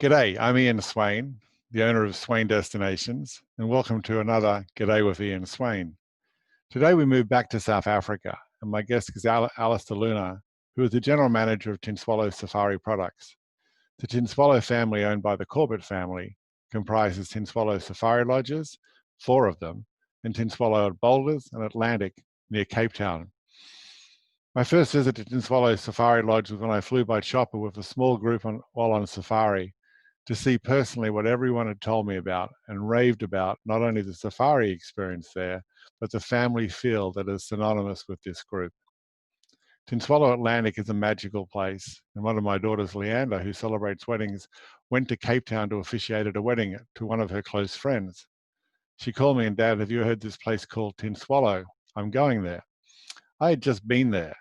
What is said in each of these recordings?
G'day, I'm Ian Swain, the owner of Swain Destinations, and welcome to another G'day with Ian Swain. Today we move back to South Africa, and my guest is Alistair Leuner, who is the general manager of Tintswalo Safari Products. The Tintswalo family, owned by the Corbett family, comprises Tintswalo Safari Lodges, 4 of them, and Tintswalo at Boulders and Atlantic near Cape Town. My first visit to Tintswalo Safari Lodge was when I flew by chopper with a small group while on safari, to see personally what everyone had told me about and raved about, not only the safari experience there, but the family feel that is synonymous with this group. Tintswalo Atlantic is a magical place, and one of my daughters, Leander, who celebrates weddings, went to Cape Town to officiate at a wedding to one of her close friends. She called me and, "Dad, have you heard this place called Tintswalo? I'm going there." I had just been there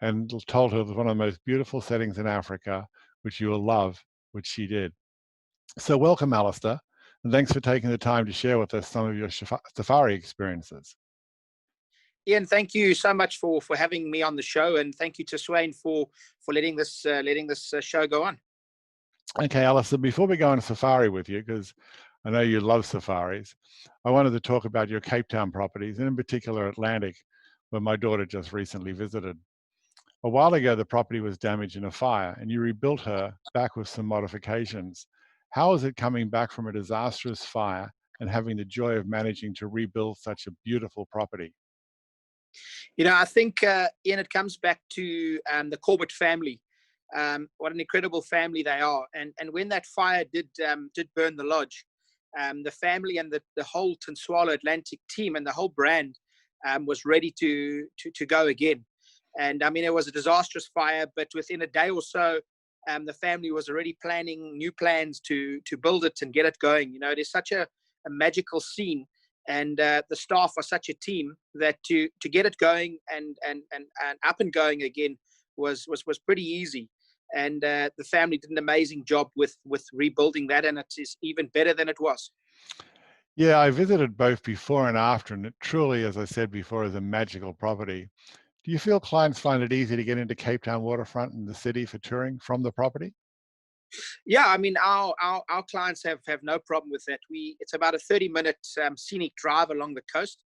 and told her it was one of the most beautiful settings in Africa, which you will love, which she did. So welcome, Alistair, and thanks for taking the time to share with us some of your safari experiences. Ian, thank you so much for having me on the show, and thank you to Swain for letting this show go on. Okay, Alistair, before we go on safari with you, because I know you love safaris, I wanted to talk about your Cape Town properties, and in particular Atlantic, where my daughter just recently visited. A while ago, the property was damaged in a fire, and you rebuilt her back with some modifications. How is it coming back from a disastrous fire and having the joy of managing to rebuild such a beautiful property? I think, Ian, it comes back to the Corbett family. What an incredible family they are. And when that fire did burn the lodge, the family and the whole Tintswalo Atlantic team and the whole brand was ready to go again. And I mean, it was a disastrous fire, but within a day or so, the family was already planning new plans to build it and get it going. It is such a magical scene, and the staff are such a team that to get it going and up and going again was pretty easy. And the family did an amazing job with rebuilding that, and it is even better than it was. Yeah, I visited both before and after, and it truly, as I said before, is a magical property. Do you feel clients find it easy to get into Cape Town waterfront and the city for touring from the property? Yeah, I mean, our clients have no problem with that. It's about a 30-minute scenic drive along the coast,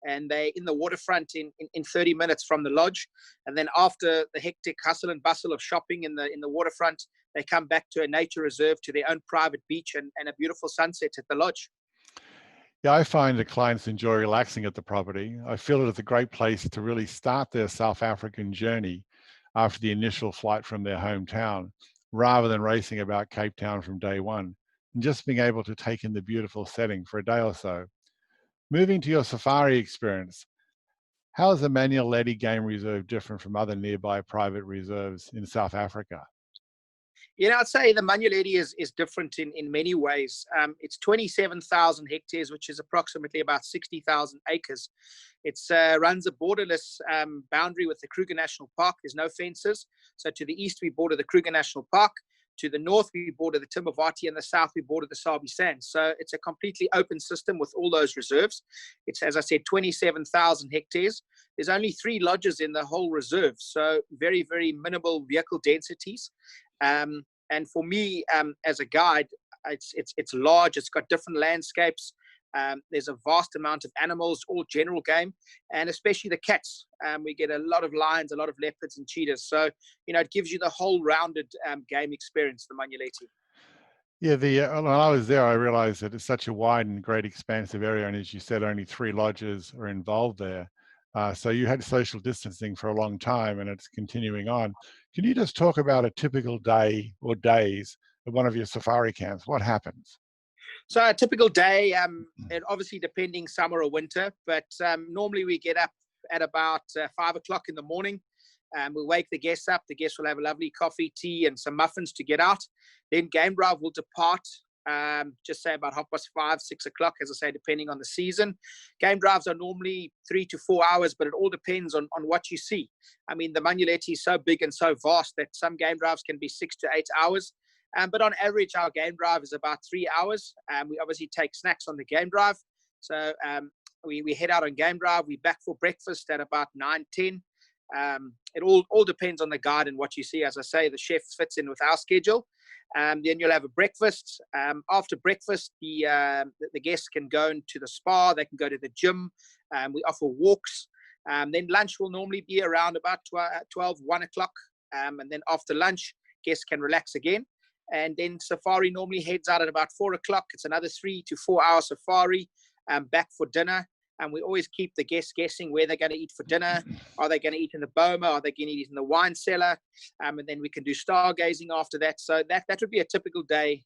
and they're in the waterfront in 30 minutes from the lodge. And then after the hectic hustle and bustle of shopping in the waterfront, they come back to a nature reserve, to their own private beach and a beautiful sunset at the lodge. Yeah, I find that clients enjoy relaxing at the property. I feel it is a great place to really start their South African journey after the initial flight from their hometown, rather than racing about Cape Town from day one, and just being able to take in the beautiful setting for a day or so. Moving to your safari experience, how is the Manuel Eddy Game Reserve different from other nearby private reserves in South Africa? I'd say the Manuel Eddy is different in many ways. It's 27,000 hectares, which is approximately about 60,000 acres. It runs a borderless boundary with the Kruger National Park. There's no fences. So to the east, we border the Kruger National Park. To the north, we border the Timavati, and the south, we border the Sabi Sands. So it's a completely open system with all those reserves. It's, as I said, 27,000 hectares. There's only 3 lodges in the whole reserve, so very, very minimal vehicle densities. And for me, as a guide, it's large. It's got different landscapes. There's a vast amount of animals, all general game, and especially the cats. We get a lot of lions, a lot of leopards and cheetahs. So, it gives you the whole rounded game experience, the Manuel Eddy. Yeah, when I was there, I realized that it's such a wide and great expansive area, and as you said, only 3 lodges are involved there. So you had social distancing for a long time, and it's continuing on. Can you just talk about a typical day or days at one of your safari camps? What happens? So a typical day, and obviously depending summer or winter, but normally we get up at about 5 o'clock in the morning. We'll wake the guests up. The guests will have a lovely coffee, tea, and some muffins to get out. Then game drive will depart, just say about 5:30, 6 o'clock, as I say, depending on the season. Game drives are normally 3 to 4 hours, but it all depends on what you see. I mean, the Manuel Eddy is so big and so vast that some game drives can be 6 to 8 hours. But on average, our game drive is about 3 hours. We obviously take snacks on the game drive. So we head out on game drive. We're back for breakfast at about 9, 10. It all depends on the guide and what you see. As I say, the chef fits in with our schedule. Then you'll have a breakfast. After breakfast, the guests can go into the spa. They can go to the gym. We offer walks. Then lunch will normally be around about 1 o'clock. And then after lunch, guests can relax again. And then safari normally heads out at about 4 o'clock. It's another 3 to 4 hour safari, back for dinner. And we always keep the guests guessing where they're going to eat for dinner. Are they going to eat in the boma? Are they going to eat in the wine cellar? And then we can do stargazing after that. So that would be a typical day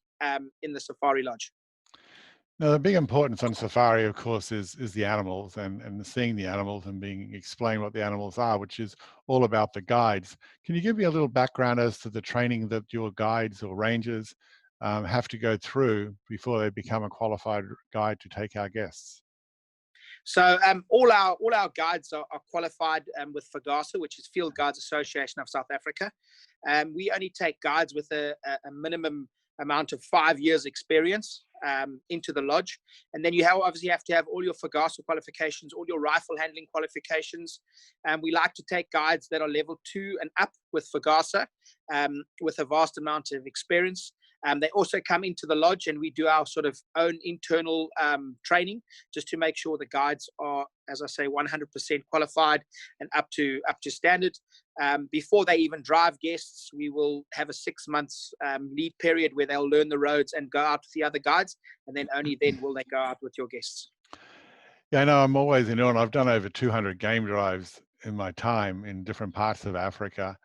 in the safari lodge. Now, the big importance on safari, of course, is the animals and seeing the animals and being explained what the animals are, which is all about the guides. Can you give me a little background as to the training that your guides or rangers have to go through before they become a qualified guide to take our guests? So all our guides are qualified with FAGASA, which is Field Guides Association of South Africa. We only take guides with a minimum amount of 5 years experience into the lodge. And then you obviously have to have all your FAGASA qualifications, all your rifle handling qualifications. We like to take guides that are level 2 and up with FAGASA with a vast amount of experience. They also come into the lodge and we do our sort of own internal training just to make sure the guides are, as I say, 100% qualified and up to standard. Before they even drive guests, we will have a 6 months lead period where they'll learn the roads and go out with the other guides. And then only then will they go out with your guests. Yeah, I know I'm always in awe, and I've done over 200 game drives in my time in different parts of Africa.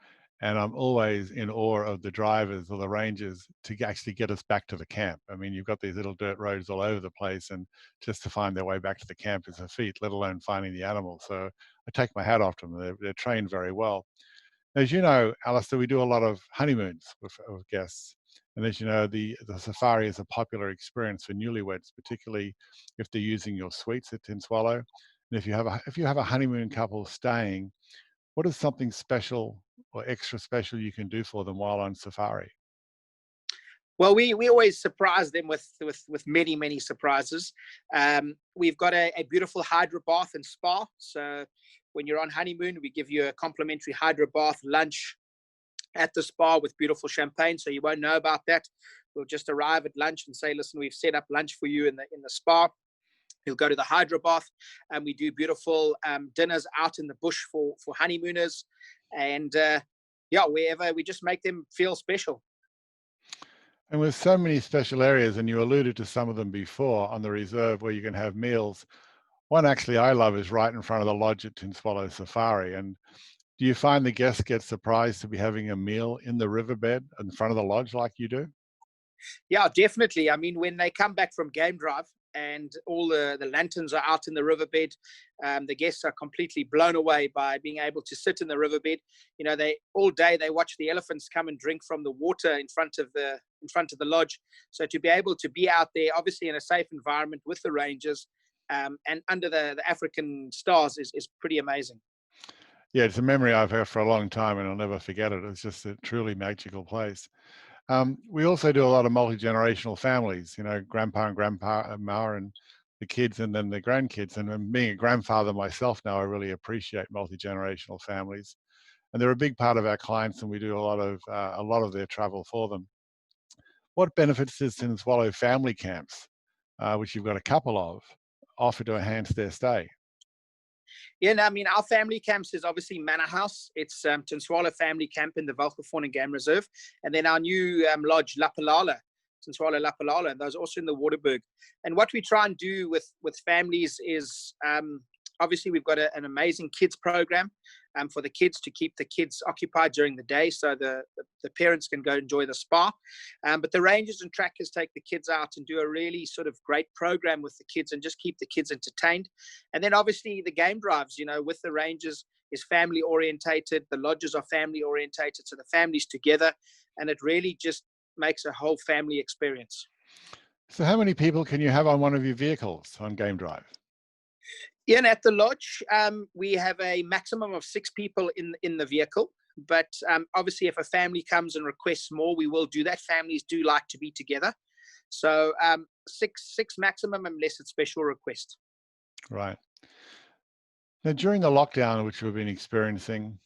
And I'm always in awe of the drivers or the rangers to actually get us back to the camp. I mean, you've got these little dirt roads all over the place, and just to find their way back to the camp is a feat, let alone finding the animals. So I take my hat off to them. They're trained very well. As you know, Alistair, we do a lot of honeymoons with guests. And as you know, the safari is a popular experience for newlyweds, particularly if they're using your suites at Tintswalo. And if you have a honeymoon couple staying, what is something special or extra special you can do for them while on safari? Well, we always surprise them with many surprises. We've got a beautiful hydro bath and spa. So when you're on honeymoon, we give you a complimentary hydro bath lunch at the spa with beautiful champagne. So you won't know about that. We'll just arrive at lunch and say, listen, we've set up lunch for you in the spa. You'll go to the hydro bath, and we do beautiful dinners out in the bush for honeymooners. And wherever, we just make them feel special. And with so many special areas, and you alluded to some of them before on the reserve where you can have meals, one actually I love is right in front of the lodge at Tintswalo Safari. And do you find the guests get surprised to be having a meal in the riverbed in front of the lodge like you do? Yeah, definitely. I mean, when they come back from game drive and all the lanterns are out in the riverbed, the guests are completely blown away by being able to sit in the riverbed. You know, they all day they watch the elephants come and drink from the water in front of the lodge. So to be able to be out there, obviously in a safe environment with the rangers and under the African stars is pretty amazing. Yeah, it's a memory I've had for a long time and I'll never forget it. It's just a truly magical place. We also do a lot of multi-generational families, you know, grandpa and grandpa and the kids and then the grandkids. And being a grandfather myself now, I really appreciate multi-generational families. And they're a big part of our clients, and we do a lot of their travel for them. What benefits does Tintswalo family camps, which you've got a couple of, offer to enhance their stay? Yeah, no, I mean, our family camps is obviously Manor House. It's Tintswalo Family Camp in the Valkefauna Game Reserve. And then our new lodge, Lapalala, Tintswalo Lapalala, and those also in the Waterberg. And what we try and do with families is obviously we've got an amazing kids program for the kids to keep the kids occupied during the day so the parents can go enjoy the spa. But the rangers and trackers take the kids out and do a really sort of great program with the kids and just keep the kids entertained. And then obviously the game drives, you know, with the rangers is family orientated. The lodges are family orientated. So the family's together, and it really just makes a whole family experience. So how many people can you have on one of your vehicles on game drive? Yeah, and at the lodge, we have a maximum of 6 people in the vehicle. But obviously, if a family comes and requests more, we will do that. Families do like to be together. So six maximum unless it's special request. Right. Now, during the lockdown, which we've been experiencing,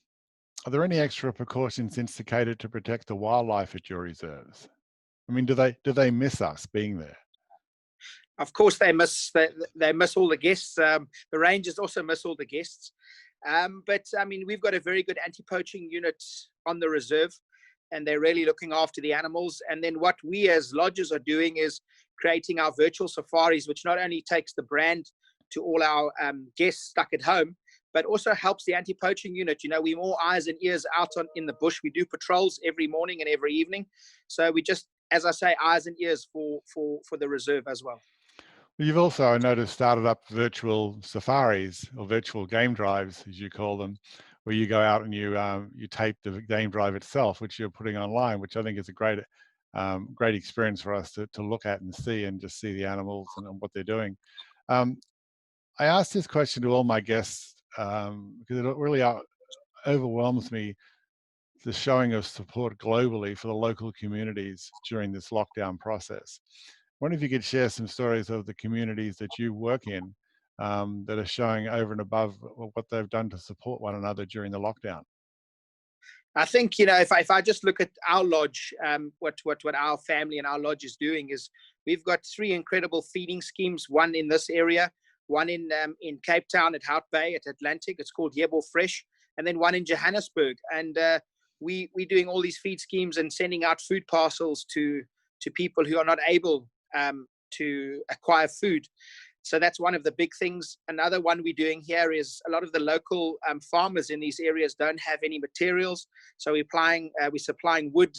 are there any extra precautions instituted to protect the wildlife at your reserves? I mean, do they miss us being there? Of course, they miss all the guests. The rangers also miss all the guests. But I mean, we've got a very good anti-poaching unit on the reserve, and they're really looking after the animals. And then what we as lodges are doing is creating our virtual safaris, which not only takes the brand to all our guests stuck at home, but also helps the anti-poaching unit. You know, we're more eyes and ears out in the bush. We do patrols every morning and every evening. So we just, as I say, eyes and ears for the reserve as well. Well, you've also, I noticed, started up virtual safaris or virtual game drives, as you call them, where you go out and you tape the game drive itself, which you're putting online, which I think is a great experience for us to look at and see, and just see the animals and what they're doing. Um, I asked this question to all my guests because it really overwhelms me, the showing of support globally for the local communities during this lockdown process. I wonder if you could share some stories of the communities that you work in that are showing over and above what they've done to support one another during the lockdown. I think, you know, if I just look at our lodge, what our family and our lodge is doing is we've got 3 incredible feeding schemes. One in this area, one in Cape Town at Hout Bay at Atlantic. It's called Yebo Fresh, and then one in Johannesburg. And we're doing all these feed schemes and sending out food parcels to people who are not able to acquire food. So that's one of the big things. Another one we're doing here is a lot of the local farmers in these areas don't have any materials. So we're supplying wood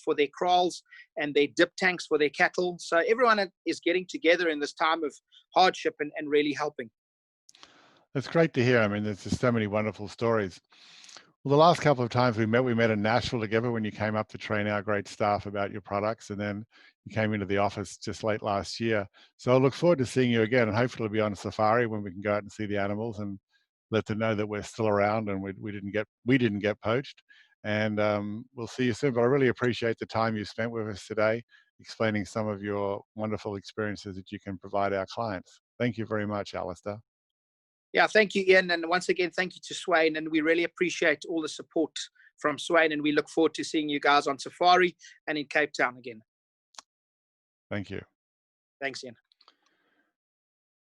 for their kraals and their dip tanks for their cattle. So everyone is getting together in this time of hardship and really helping. It's great to hear. I mean, there's just so many wonderful stories. Well, the last couple of times we met in Nashville together when you came up to train our great staff about your products, and then you came into the office just late last year. So I look forward to seeing you again, and hopefully it'll be on safari when we can go out and see the animals and let them know that we're still around and we didn't get poached. And we'll see you soon. But I really appreciate the time you spent with us today, explaining some of your wonderful experiences that you can provide our clients. Thank you very much, Alistair. Yeah, thank you, Ian. And once again, thank you to Swain. And we really appreciate all the support from Swain. And we look forward to seeing you guys on safari and in Cape Town again. Thank you. Thanks, Ian.